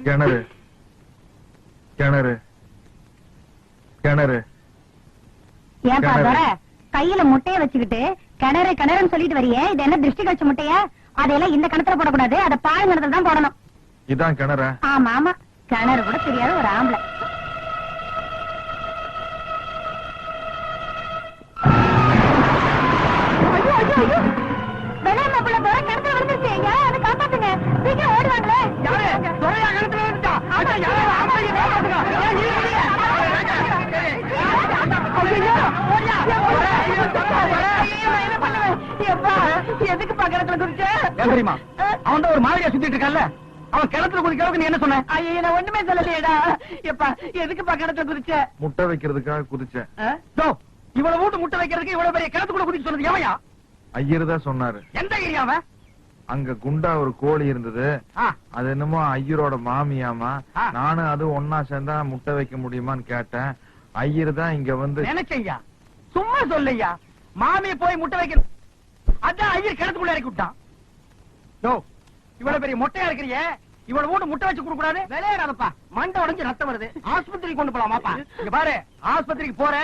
கிணறு கிணறு கிணறு. ஏன்பா தர கையில முட்டைய வச்சுக்கிட்டு கிணறு கிணறுன்னு சொல்லிட்டு வரியே, இது என்ன திருஷ்டி கழிச்ச முட்டையா? அதையெல்லாம் இந்த கிணத்துல போடக்கூடாது, அதை பாழுங்கிணத்துல தான் போடணும். இதான் கிணறு. ஆமா ஆமா, கிணறு கூட தெரியாத ஒரு ஆம்பளை. காப்பாத்துங்க, சீக்கிரம் ஓடுவாங்களே. எதுக்கு கிணத்துல குதிச்ச? தெரியுமா, அவன் தான் ஒரு மாதிரியா சுத்திட்டு இருக்கான்ல, அவன் கிணத்துல குதிக்கிறதுக்கு நீ என்ன சொன்ன? ஐயா நான் ஒண்ணுமே சொல்லலையேடா. எப்பா எதுக்கு கிணத்துல குதிச்ச? முட்டை வைக்கிறதுக்காக குதிச்சேன். இவ்வளவு வீட்டு முட்டை வைக்கிறதுக்கு இவ்வளவு பெரிய கிணத்துக்குள்ள குதிச்சு சொன்னது எவையா? ஐயர் தான் சொன்னாரு. எந்த ஏரியாவ? அங்க குண்டா ஒரு கோழி இருந்தது, அது என்னமோ ஐயரோட மாமியாமா. நானும் அது ஒன்னா சேர்ந்தா முட்டை வைக்க முடியுமான்னு கேட்டேன். ஐயர் தான் இங்க வந்து நினைச்சையா, சும்மா சொல்லையா, மாமிய போய் முட்டை வைக்க, அதான் ஐயர் கிணத்துக்குள்ள இறக்கி விட்டான். இவ்வளவு பெரிய மொட்டையா இருக்கிறியே, இவ்வளவு வீட்டு முட்டை வச்சு கொடுக்க கூடாது. விளையாடாதப்பா, மண்டை உடைஞ்சு ரத்தம் வருது, ஆஸ்பத்திரிக்கு கொண்டு போலாமாப்பா? இங்க பாரு, ஆஸ்பத்திரிக்கு போற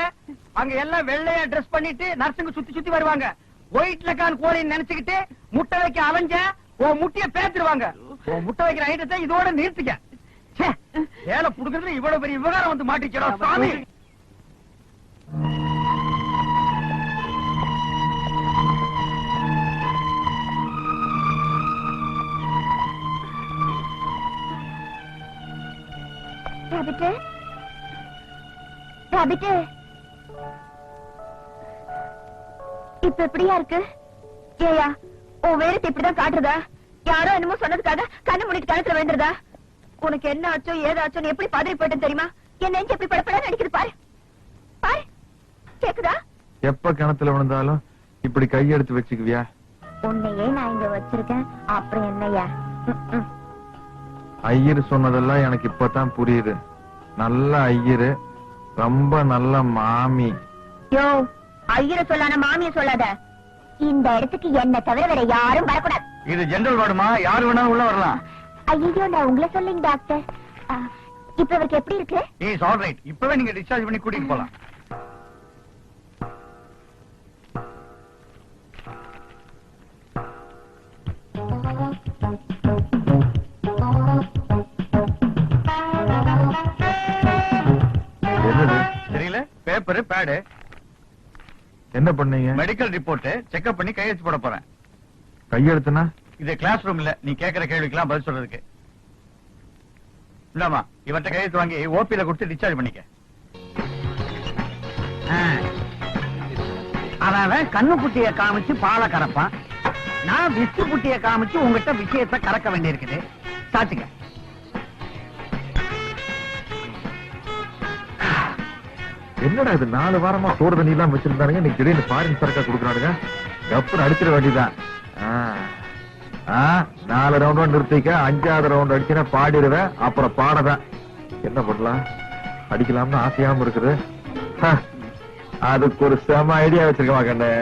அங்க எல்லாம் வெள்ளையா ட்ரெஸ் பண்ணிட்டு நர்சுங்க சுத்தி சுத்தி வருவாங்க. ஒயிட் லக்கான் கோழின்னு நினைச்சுக்கிட்டு முட்டை வைக்க அலைஞ்ச உன் முட்டைய பேத்துருவாங்க. உன் முட்டை வைக்கிற ஐட்டத்தை இதோட நிறுத்திக்க. வேலை புடுக்கிறதுல இவ்வளவு பெரிய விவகாரம் வந்து மாட்டிக்கிறோம் சாமி. இப்ப எப்படியா இருக்கு? ஏயா உன் வேறத்தை இப்படிதான் காட்டுறதா? யாரோ என்னமோ சொன்னதுக்காக கண்ணு முடிட்டு கணத்துல வேண்டுறதா? உனக்கு என்ன ஆச்சோ ஏதாச்சோ எப்படி பதறி போயிட்டேன்னு தெரியுமா? என் நெஞ்சு எப்படி படப்பட நினைக்குது பாரு பாரு. கேக்குதா? எப்ப கிணத்துல விழுந்தாலும் இப்படி கையெடுத்து வச்சுக்குவியா? உன்னையே நான் இங்க வச்சிருக்கேன், அப்புறம் என்னையா? ஐயர் சொன்னதெல்லாம் எனக்கு இப்பதான் புரியுது. நல்ல ஐயரு, ரொம்ப நல்ல மாமி. யோ, ஐயர சொல்லான மாமிய சொல்லாத. இந்த இடத்துக்கு என்ன தவிர வேற யாரும் வரக்கூடாது. இது ஜெனரல் வார்டுமா, யாரு வேணாலும் உள்ள வரலாம். ஐயோ நான் உங்களை சொல்லுங்க டாக்டர். இப்ப இவருக்கு எப்படி இருக்கு? Is all right. இப்பவே நீங்க டிஸ்சார்ஜ் பண்ணி கூட்டிட்டு போலாம். தெரியல, பேப்பர் பேடு. என்ன பண்ணீங்க? மெடிக்கல் ரிப்போர்ட் செக்அப் பண்ணி கையெழுத்து போட போறேன். கையெழுத்துனா? இது கிளாஸ் ரூம் இல்ல, நீ கேக்குற கேள்விக்கெல்லாம் பதில் சொல்றதுக்கு. இல்லாமா இவர்கிட்ட கையெழுத்து வாங்கி ஓபில கொடுத்து டிஸ்சார்ஜ் பண்ணிக்க. அவன் கண்ணு குட்டிய காமிச்சு பாலை கறப்பான், நான் விசு குட்டிய காமிச்சு உங்ககிட்ட விஷயத்தை கறக்க வேண்டியிருக்குது. சாச்சுக்க. என்னடா இது 4 வாரமா சோறு தண்ணி எல்லாம் வச்சிருந்தானுங்க, நீ திடீர்னு ஃபாரின் சரக்கா கொடுக்குறானுங்க. கப்புன்னு அடிச்சிட வேண்டியதான். 4 ரவுண்ட் நிறுத்திக்க, 5வது ரவுண்ட் அடிச்சுனா பாடிடுவேன், அப்புறம் பாடதான். என்ன பண்ணலாம்? அடிக்கலாம்னு ஆசையாம இருக்குது. அதுக்கு ஒரு செம ஐடியா வச்சிருக்கமா கண்ணு.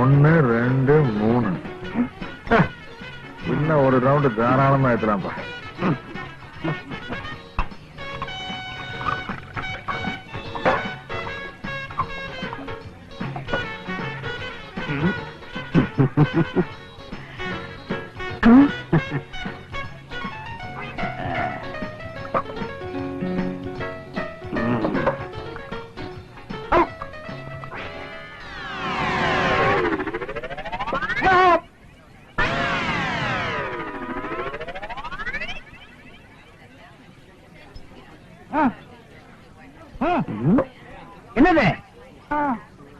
ஒன்னு 2 3 இன்னும் ஒரு ரவுண்ட் தாராளமா ஏத்தலாம்ப்பா. என்னது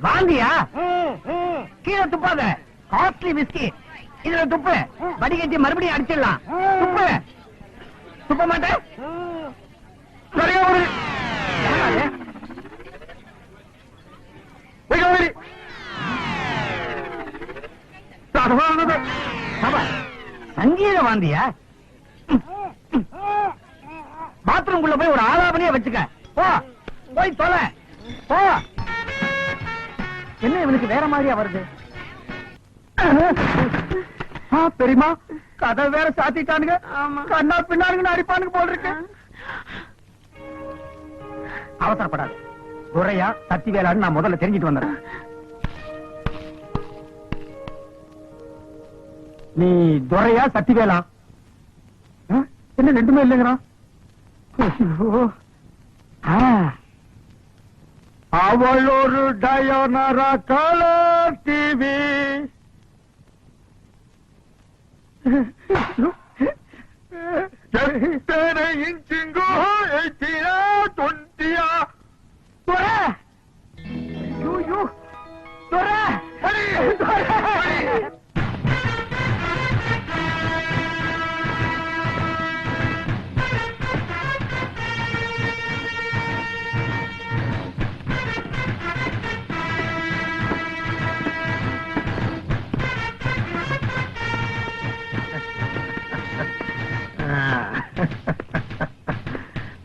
வாந்தியா? கீழே துப்பாத. காஸ்ட்லி விஸ்கி இதுல துப்பு. வடிகட்டி மறுபடியும் அடிச்சிடலாம். துப்பு. துப்ப மாட்டேன். சரியா ஒரு சங்கீத வாந்தியா? பாத்ரூம்குள்ள போய் ஒரு ஆலாபனையே வச்சுக்க. போ போய் தொலை. போ. என்ன இவனுக்கு வேற மாதிரியா வருது? பெரியமா கதை வேற சாத்திட்டானுங்க. கண்ணா பின்னானுங்க அடிப்பானுங்க போல் இருக்கு. அவசரப்படாது. துரையா சக்தி வேளான்னு நான் முதல்ல தெரிஞ்சிட்டு வந்துடுறேன். நீ துரையா சக்தி வேளா? என்ன ரெண்டுமே இல்லைங்கிறான். அவள் ஒரு டயோனரா கலர் டிவி. எத்தனை இன்ச்சுங்கோ? 18 20 துரை. ஐயோ துரை.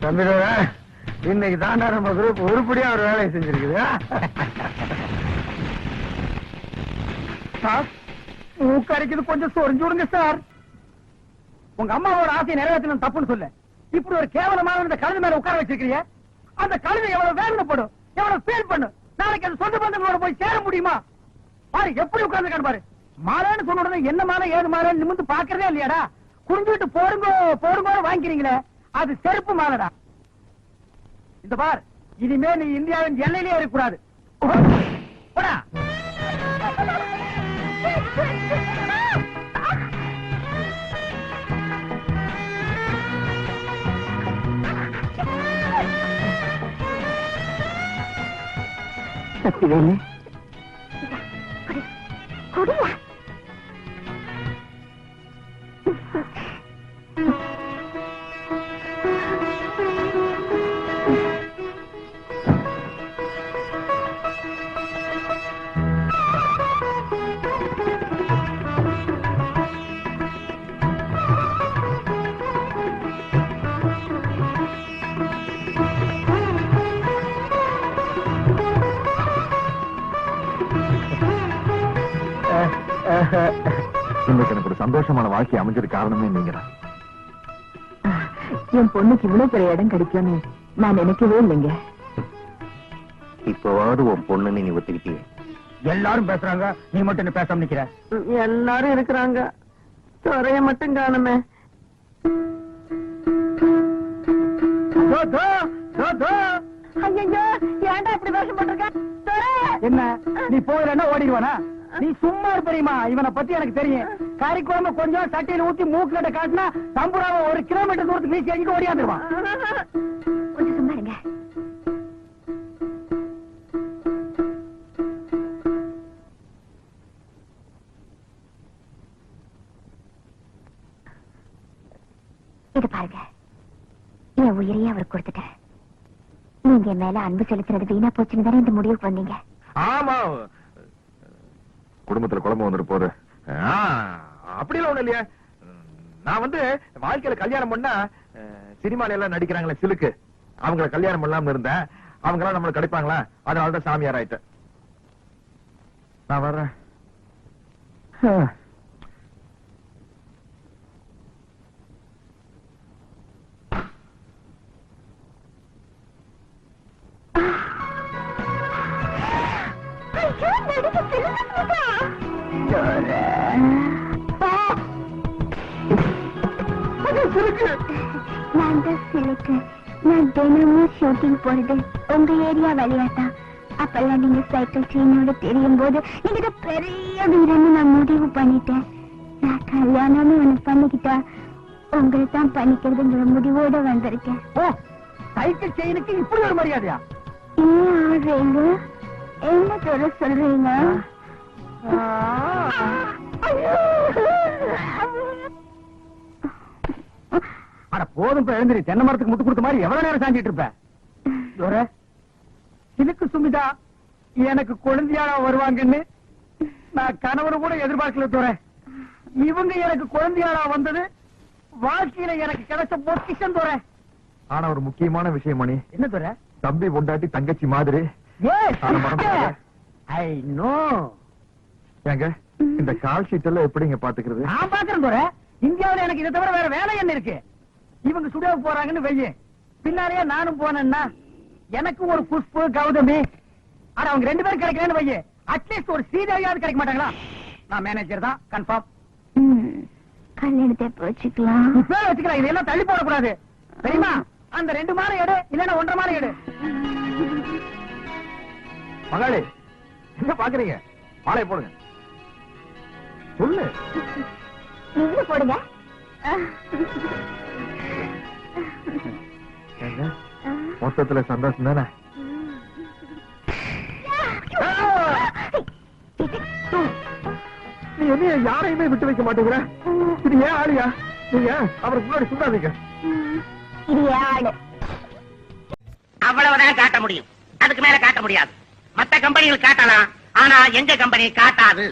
தம்பி இன்னைக்கு தாண்டா நம்ம குரூப் உருப்படியா ஒரு வேலையை செஞ்சிருக்குது. சார் மூக்கரைக்குது, கொஞ்சம் சொரிஞ்சு விடுங்க சார். உங்க அம்மாவோட ஆசையை நிறைவேற்றணும் தப்புன்னு சொல்ல இப்படி ஒரு கேவலமான இந்த கழுது மேல உட்கார வச்சிருக்கீங்க. அந்த கழுதை எவ்வளவு வேதனைப்படும், எவ்வளவு ஃபீல் பண்ணும். நாளைக்கு அது சொந்த பந்தங்களோட போய் சேர முடியுமா? பாரு எப்படி உட்கார்ந்து பாரு. மாலைன்னு சொன்ன உடனே என்ன மாலை ஏது மாலை நிமிந்து பாக்குறதே இல்லையாடா. குறிஞ்சிட்டு போருங்க போருங்க வாங்கிக்கிறீங்களே, அது செருப்பு மாலைடா. இந்த பார், இனிமே நீ இந்தியாவின் எல்லையிலே இருக்கக்கூடாது. போடா. சக்திவேலு இன்னைக்கு எனக்கு ஒரு சந்தோஷமான வாழ்க்கை அமைஞ்சது காரணமே நீங்கதான். என் பொண்ணுக்கு இவ்வளவு பெரிய இடம் கிடைக்கும்னு நான் நினைக்கவே இல்லைங்க. இப்பவாவது உன் பொண்ணுன்னு நீ ஒத்துக்கிட்டீங்க. எல்லாரும் பேசுறாங்க, நீ மட்டும் என்ன பேசாம நிக்கிற? எல்லாரும் இருக்கிறாங்க, துறைய மட்டும் காணுமே. ஏன்டா இப்படி வேஷம் போட்டிருக்க? என்ன நீ போயிடனா ஓடிடுவானா? நீ சும்மா இருப்பீமா? இவனை பத்தி எனக்கு தெரியும். கறிக்குழம்பு கொஞ்சம் சட்டையில ஊத்தி மூக்குல காட்டினா தம்புராவை 1 கிலோமீட்டர் தூரத்துக்கு வீசி அடிக்க ஓடியாந்துருவான். கொஞ்சம் சும்மா இருங்க. இது பாருங்க, என் உயிரையே அவருக்கு கொடுத்துட்டேன். நீங்க என் மேல அன்பு செலுத்துறது வீணா போச்சுன்னு தானே இந்த முடிவுக்கு வந்தீங்க? ஆமா, குடும்பத்துல குழம்பு வந்துட்டு போகுது. அப்படிலாம் ஒண்ணு இல்லையா. நான் வாழ்க்கையில கல்யாணம் பண்ணா சினிமால எல்லாம் நடிக்கிறாங்களே சிலுக்கு, அவங்கள கல்யாணம் பண்ணலாம்னு இருந்தேன். அவங்க எல்லாம் நம்மளுக்கு கிடைப்பாங்களா? அதனாலதான் சாமியார் ஆயிட்டேன். நான் வர்றேன். நான் தினமும் ஷூட்டிங் போறது உங்க ஏரியா வழியாதான். அப்பெல்லாம் நீங்க சைக்கிள் சீனோட தெரியும் போது நீங்க பெரிய வீரன்னு நான் முடிவு பண்ணிட்டேன். நான் கல்யாணம்னு ஒண்ணு பண்ணிக்கிட்டா உங்களை தான் பண்ணிக்கிறதுங்கிற முடிவோட வந்திருக்கேன். சைக்கிள் செயினுக்கு இப்படி ஒரு மரியாதையா? ஏன் ஆடுறீங்க? என்ன துறை சொல்றீங்க? அட போதும், இப்ப எழுந்திரி. தென்னை மரத்துக்கு முட்டு கொடுத்த மாதிரி எவ்வளவு நேரம் சாஞ்சிட்டு இருப்ப? துரை, சிலுக்கு சுமிதா எனக்கு குழந்தையாளா வருவாங்கன்னு நான் கணவனை கூட எதிர்பார்க்கல துரை. இவங்க எனக்கு குழந்தையாளா வந்தது வாழ்க்கையில எனக்கு கிடைச்ச பொக்கிஷம் துரை. ஆனா ஒரு முக்கியமான விஷயம் மணி, என்ன துரை? தம்பி பொண்டாட்டி தங்கச்சி மாதிரி. ஏய், மறந்துடாத. I know. ஏங்க இந்த கால் ஷீட் எல்லாம் எப்படிங்க பாத்துக்கிறது? நான் பாக்குறேன் துரை. இந்தியாவுல எனக்கு இதை தவிர வேற வேலை என்ன இருக்கு? இவங்க சுடேவுக்கு போறாங்கன்னு வெய்ய, பின்னாலேயே நானும் போனேன்னா எனக்கு ஒரு புஷ்பு கௌதமி, ஆனா அவங்க 2 பேரும் கிடைக்கிறேன்னு வைய, அட்லீஸ்ட் ஒரு ஸ்ரீதேவியாவது கிடைக்க மாட்டாங்களா? நான் மேனேஜர் தான் கன்ஃபார்ம். கல்யாணத்தை எப்ப வச்சுக்கலாம்? இப்ப வச்சுக்கலாம். இதெல்லாம் தள்ளி போடக்கூடாது தெரியுமா? அந்த 2 மாலை எடு, இல்லன்னா 1.5 மாலை எடு. மகாளி என்ன பாக்குறீங்க? மாலையை போடுங்க. சொல்லு. நீங்க போடுங்க. ஏங்க, மொத்தத்துல சந்தோஷம் தானே? நீ என்ன யாரையுமே விட்டு வைக்க மாட்டேங்கிற? இது ஏன் ஆளியா? நீங்க அவருக்கு முன்னாடி சுத்தாதீங்க. இது ஆடு. அவ்வளவுதான் காட்ட முடியும், அதுக்கு மேல காட்ட முடியாது. மத்த கம்பெனிகள் காட்டலாம், ஆனா எங்க கம்பெனி காட்டாது.